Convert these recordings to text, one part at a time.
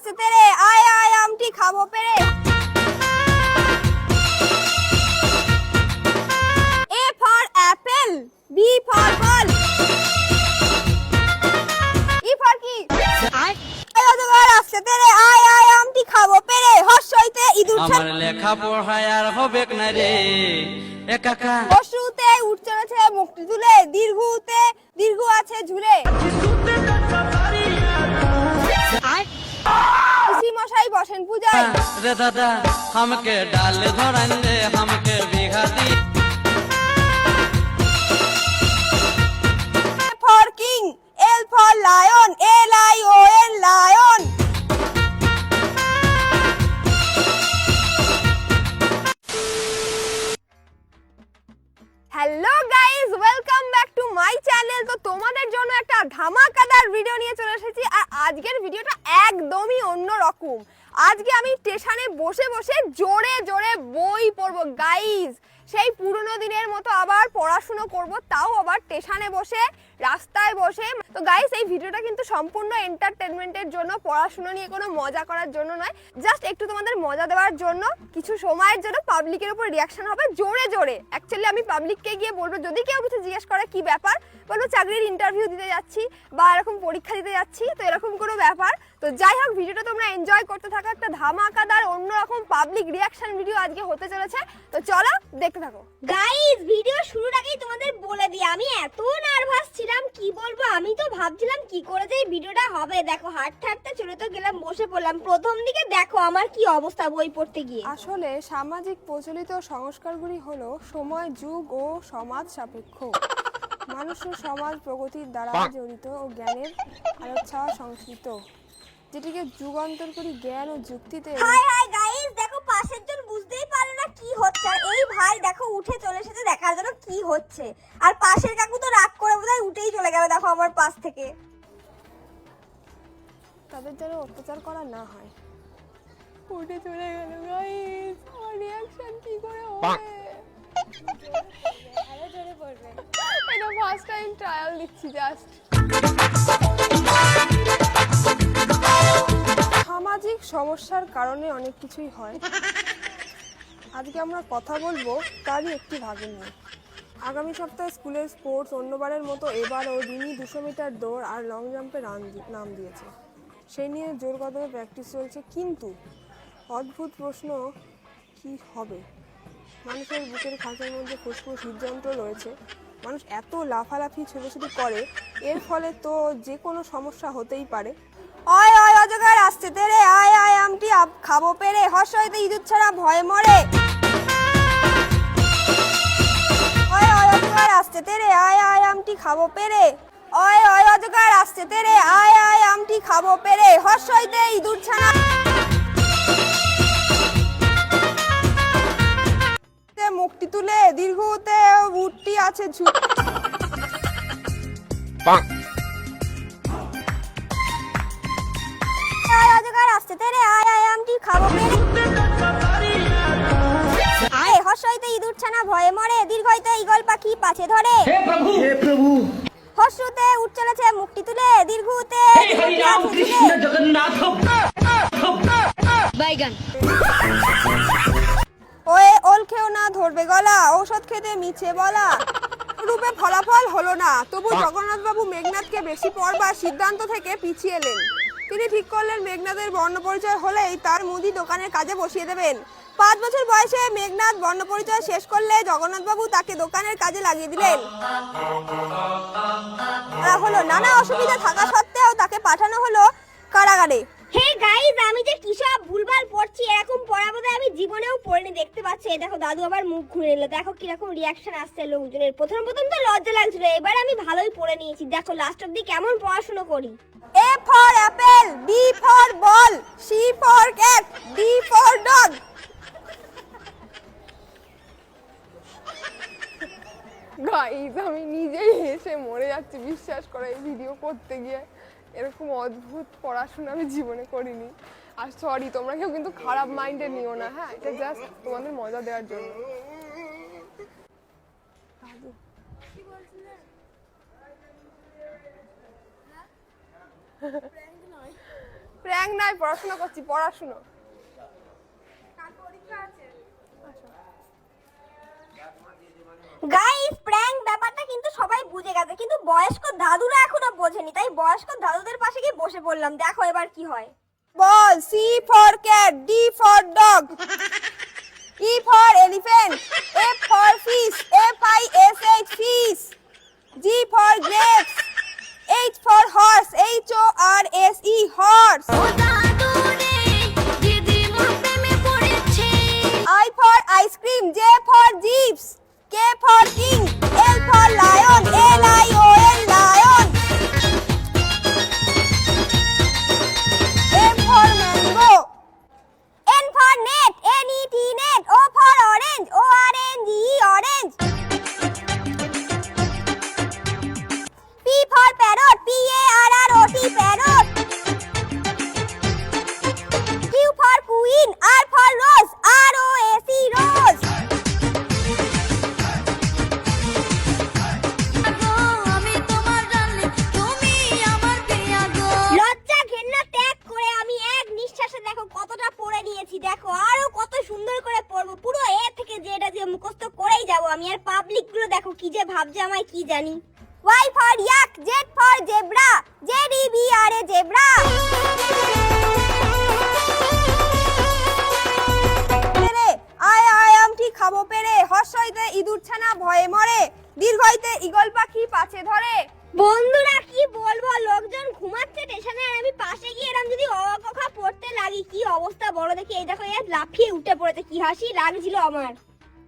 আসছে তেরে আয় আয় আমটি খাবো পেরে। A for apple, B for ball, E for কি? অজগর আসছে তেরে আয় আয় আমটি খাবো পেরে। হর্ষইতে ইঁদুর ছানা, আমার লেখা পড়ায় আর হবে না রে একাকা। পশুতে উঠ চলেছে মুখটি তুলে, দীর্ঘতে দীর্ঘ আছে ঝুলে। পিসি মশাই বসেন পূজায়, রে দাদা हमके डाल धरन दे हमके बिघा दी। A for king, L for lion, L-I-O-N lion. Hello guys, welcome back to my channel. তো তোমাদের জন্য একটা ধামাকাদার ভিডিও নিয়ে চলে এসেছি। আর আজকের ভিডিওটা একদমই অন্যরকম। আজকে আমি স্টেশনে বসে বসে জোরে জোরে বই পড়বো গাইস। সেই পুরনো দিনের মতো আবার পড়াশুনো করব, তাও আবার স্টেশনে বসে, রাস্তায় বসে। তো গাইস এই ভিডিওটা কিন্তু সম্পূর্ণ এন্টারটেনমেন্টের জন্য, পড়াশুনো নিয়ে কোনো মজা করার জন্য নয়, জাস্ট একটু তোমাদের মজা দেওয়ার জন্য। কিছু সময়ের জন্য পাবলিকের উপর রিয়াকশন হবে জোরে জোরে। অ্যাকচুয়ালি আমি পাবলিককে গিয়ে বলবো, যদি কেউ কিছু জিজ্ঞেস করে কি ব্যাপার, বলবো চাকরির ইন্টারভিউ দিতে যাচ্ছি বা এরকম পরীক্ষা দিতে যাচ্ছি, তো এরকম কোনো ব্যাপার। তো যাই হোক, ভিডিওটা তোমরা এনজয় করতে থাকো। একটা ধামাকাদার অন্যরকম পাবলিক রিয়াকশন ভিডিও আজকে হতে চলেছে। তো চলো দেখতে থাকো গাইস। ভিডিও শুরুর আগেই তোমাদের বলে দিই, আমি এত নার্ভাস ছিলাম কি বলবো। আমি তো ভাবছিলাম কি করে যে এই ভিডিওটা হবে। দেখো হাঁটতে হাঁটতে চলে তো গেলাম, বসে পড়লাম। প্রথম দিকে দেখো আমার কি অবস্থা বই পড়তে গিয়ে। আসলে সামাজিক প্রচলিত সংস্কারগুলি হলো সময়, যুগ ও সমাজ সাপেক্ষ। মানুষের সমাজ প্রগতির দ্বারা জড়িত ও জ্ঞানের আলোচ্ছায়া সংস্কৃত, যেটিকে যুগান্তর করি জ্ঞান ও যুক্তিতে। হাই হাই গাইস, দেখো পাশের জন বুঝতেই পারলো না কি হচ্ছে। আর এই ভাই দেখো উঠে চলে এসেছে দেখার জন্য কি হচ্ছে। আর পাশের কাকু তো রাগ করে বোধহয় উঠেই চলে গেল, দেখো আমার পাশ থেকে। তাদের যেন অত্যাচার করা না হয়। উঠে চলে গেল গাইস। আমার রিঅ্যাকশন কি করে হবে? আরো জোরে পড়বে। এটা ফার্স্ট টাইম ট্রায়াল দিচ্ছি জাস্ট। সামাজিক সমস্যার কারণে অনেক কিছুই হয়। আজকে আমরা কথা বলবো তারই একটি ভাগের নিয়ে। আগামী সপ্তাহে স্কুলের স্পোর্টস অন্যবারের মতো এবারও রিনি 200 মিটার দৌড় আর লং জাম্পে নাম দিয়েছে। সেই নিয়ে জোর কদমে প্র্যাকটিস চলছে, কিন্তু অদ্ভুত প্রশ্ন, কি হবে? মানুষের বুকের খাঁচার মধ্যে ফুসফুস হৃদযন্ত্র রয়েছে। মানুষ এত লাফালাফি ছোটাছুটি করে, এর ফলে তো যে কোনো সমস্যা হতেই পারে। অয় অয় অজগর আসছে তেরে আয় আয় আমটি খাবো পেরে। হর্ষইতে ইঁদুর ছাড়া ভয়ে মরে। অয় অয় অজগর আসছে তেরে আয় আয় আমটি খাবো পেরে। অয় অয় অজগর আসছে তেরে আয় আয় আমটি খাবো পেরে। হর্ষইতে ইঁদুর ছাড়া মুখটি তুলে, দীর্ঘতে উঠটি আছে অজগর আসছে তেরে আয় আয় আমটি খাবো পেরে। আয় হর্ষইতে ইঁদুর ছানা ভয়ে মরে, দীর্ঘইতে ঈগল পাখি পাছে ধরে। হে প্রভু হে প্রভু। হর্ষতে উঠ চলেছে মুখটি তুলে, দীর্ঘতে জগন্নাথ বাইগান। ওয়ে ওল খেও না ধরবে গলা, ঔষধ খেতে মিছে বলা। রূপে ফলাফল হলো না, তবু জগন্নাথ বাবু মেঘনাথকে বেশি পড়বার সিদ্ধান্ত থেকে পিছিয়ে এলেন। তিনি ঠিক করলেন মেঘনাথের বর্ণপরিচয় হলেই তার মুদি দোকানের কাজে বসিয়ে দেবেন। 5 বছর বয়সে মেঘনাথ বর্ণপরিচয় শেষ করলে জগন্নাথ বাবু তাকে দোকানের কাজে লাগিয়ে দিলেন। হলো নানা অসুবিধা থাকা সত্ত্বেও তাকে পাঠানো হলো কারাগারে। হে গাইস, আমি যে কি সব ভুলভাল পড়ছি, এরকম পড়া বোধহয় আমি জীবনেও পড়িনি। দেখতে পাচ্ছি এই দেখো দাদু আবার মুখ ঘুরে এলো, দেখো কিরকম রিয়াকশন আসছে লোকজনের। প্রথম প্রথম তো লজ্জা লাগছিল, এবার আমি ভালোই পড়ে নিয়েছি। দেখো লাস্ট অবধি কেমন পড়াশোনা করি। A for apple, B for ball, C for cat, D for dog. Guys আমি নিজেই হেসে মরে যাচ্ছি, বিশ্বাস করো। এই ভিডিও করতে গিয়ে এরকম অদ্ভুত পড়াশোনা আমি জীবনে করিনি। আর সরি, তোমরা কেউ কিন্তু খারাপ মাইন্ডে নিও না, হ্যাঁ? এটা জাস্ট তোমাদের মজা দেওয়ার জন্য। প্র্যাঙ্ক নয়, পড়াশোনা করছি, পড়াশোনা। গাইস প্র্যাঙ্ক ব্যাপারটা কিন্তু সবাই বুঝে গেছে, কিন্তু বয়স্ক দাদুরা এখনো বোঝেনি, তাই বয়স্ক দাদুদের পাশে গিয়ে বসে পড়লাম। দেখো এবার কি হয়। বল। C for cat, D for dog, E for elephant, F for fish, FISH fish, G for grapes, H for horse, HORSE horse, I for ice cream, J for jeeps, K for king, L for lion, LION lion, M for mango, N for net, NET net, O for orange, ORNGE orange, P for parrot, PARROT parrot, Q for queen, R for rose, ROSE rose, লজ্জা ঘেন্না ত্যাগ করে আমি এক নিঃশ্বাসে দেখো কতটা পড়ে নিয়েছি। দেখো আরো কত সুন্দর করে পড়বো, পুরো এ থেকে যেটা যে মুখস্থ করেই যাব আমি। আর পাবলিক গুলো দেখো কি যে ভাবছে আমায় কি জানি। Y for yak, Z for zebra, ZEBRA zebra, পেরে আই আমটি খাবো পেরে, হর্ষইতে ইঁদুর ছানা ভয়ে মরে, দীর্ঘইতে ঈগল পাখি পাছে ধরে। বন্ধুরা কি বলবো, লোকজন ঘুমাচ্ছে স্টেশনে আর আমি পাশে গিয়ে এরকম যদি অকখা পড়তে লাগি কি অবস্থা বড় দেখে। এই দেখো এর লাফিয়ে উঠে পড়েছে, কি হাসি লাগছিল আমার।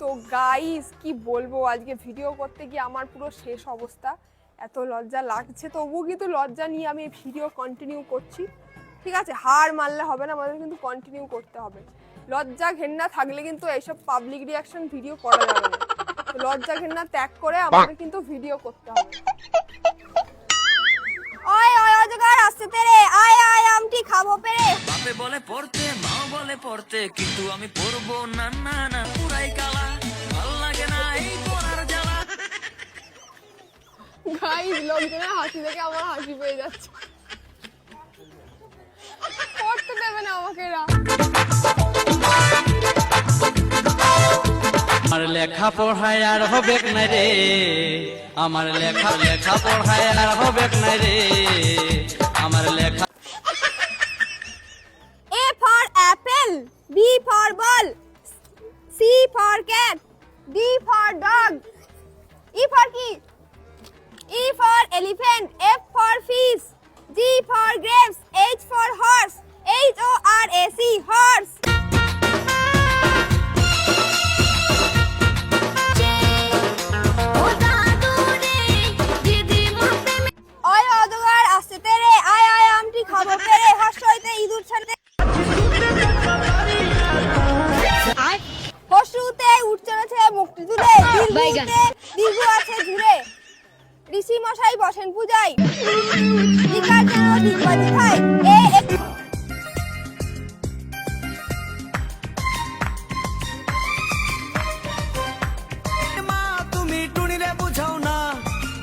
তো গাইস কি বলবো, আজকে ভিডিও করতে গিয়ে আমার পুরো শেষ অবস্থা, এত লজ্জা লাগছে, তবুও কিন্তু লজ্জা নিয়ে আমি ভিডিও কন্টিনিউ করছি। ঠিক আছে, হার মানলে হবে না, আমাদের কিন্তু কন্টিনিউ করতে হবে। লজ্জা ঘেন্না থাকলে কিন্তু এইসব পাবলিক রিয়াকশন ভিডিও করা যাবে না। তো লজ্জা ঘেন্না ত্যাগ করে আমাদের কিন্তু ভিডিও করতে হবে। ওই ওই অজগর আসছে তেরে, আয় আমটি খাবো পেরে। বাপে বলে পড়তে, মা বলে পড়তে, কিন্তু আমি পড়বো না, না না পুরাই কালা, ভাল লাগে না এই পড়ার জ্বালা। গাইস লোকজনের হাসি দেখে আমার হাসি পেয়ে যাচ্ছে, পড়তে দেবে না আমাকে এরা। আমার লেখা পড়ায় আর হবে না রে, আমার লেখা পড়ায় আর হবে না রে, আমার লেখা। A for apple, B for ball, C for cat, D for dog, E for কি? E for elephant, F for fish, G for grapes, H for horse, HORSE horse. ওই অজগর আসছে তেরে, আয় আমটি খাবো পেরে, হর্ষইতে ইঁদুর ছাড়তে, হর্ষুতে উঠ চলেছে মুক্তি তুলে, দীর্ঘতে দীর্ঘ আছে জুড়ে, ঋষি মশাই বসেন পূজায়, বিকার যেন দিগবাজি খায়, মা তুমি টুনিরে বুঝাও না,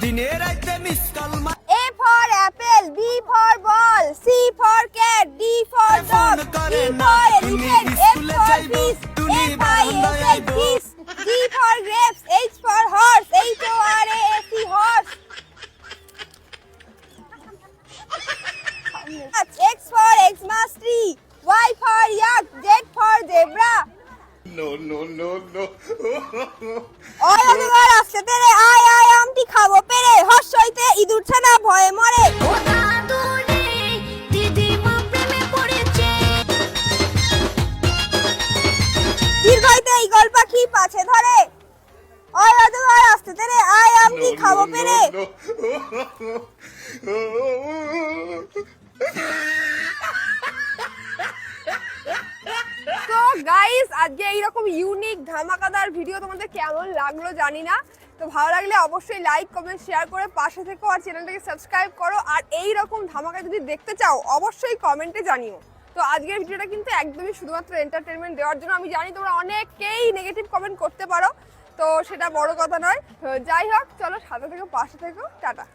দিনে রাইতে মিস কল মা। A for apple, B for ball, C for cat, D for dog, E for elephant, F for fish, FISH fish, G for grapes, H for horse, HORSE horse, X for Xmas tree, Y for yak, Z for zebra. No, no, no, no. ওই অজগর আসছে তেরে, আয় আমটি খাবো পেরে, হর্ষইতে ইঁদুর ছানা ভয়ে মরে। দীর্ঘইতে ঈগল পাখি পাছে ধরে, ওই অজগর আসছে তেরে, আয় আমটি খাবো পেরে। তো গাইস আজকে এইরকম ইউনিক ধামাকাদার ভিডিও তোমাদের কেমন লাগলো জানি না। তো ভালো লাগলে অবশ্যই লাইক কমেন্ট শেয়ার করে পাশে থেকো, আর চ্যানেলটাকে সাবস্ক্রাইব করো। আর এইরকম ধামাকা যদি দেখতে চাও অবশ্যই কমেন্টে জানিও। তো আজকের ভিডিওটা কিন্তু একদমই শুধুমাত্র এন্টারটেনমেন্ট দেওয়ার জন্য। আমি জানি তোমরা অনেকেই নেগেটিভ কমেন্ট করতে পারো, তো সেটা বড় কথা নয়। তো যাই হোক, চলো সাথে থেকো, পাশে থেকো, টাটা।